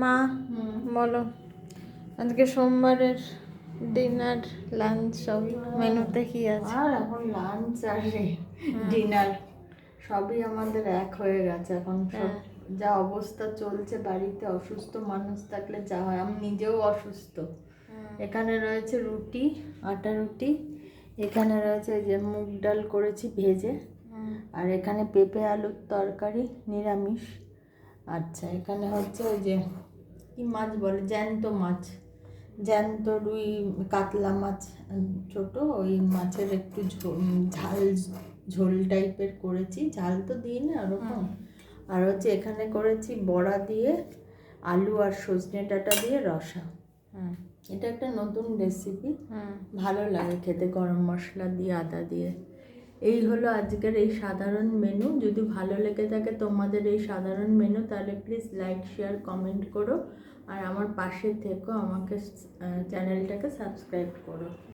মা বলো আজকে সোমবারের ডিনার লাঞ্চ সব মেনুতে কি আছে? আর এখন লাঞ্চ আর ডিনার সবই আমাদের এক হয়ে গেছে এখন। সব যা অবস্থা চলছে বাড়িতে, অসুস্থ মানুষ থাকলে যা হয়, আমি নিজেও অসুস্থ। এখানে রয়েছে রুটি, আটা রুটি, এখানে রয়েছে যে মুগ ডাল করেছি ভেজে, আর এখানে পেঁপে আলুর তরকারি নিরামিষ। আচ্ছা, এখানে হচ্ছে ওই যে কি মাছ বলে, জ্যান্ত মাছ, জ্যান্ত রুই কাতলা মাছ ছোট, ওই মাছের একটু ঝাল ঝোল টাইপের করেছি, ঝাল তো দিই না ওরকম। আর হচ্ছে এখানে করেছি বড়া দিয়ে আলু আর সজনে ডাঁটা দিয়ে রসা। এটা একটা নতুন রেসিপি, ভালো লাগে খেতে, গরম মশলা দিয়ে আদা দিয়ে। এই হলো আজকের এই সাধারণ মেনু। যদি ভালো লেগে থাকে তোমাদের এই সাধারণ মেনু, তাহলে প্লিজ লাইক শেয়ার কমেন্ট করো, আর আমার পাশে থেকো, আমাকে চ্যানেলটাকে সাবস্ক্রাইব করো।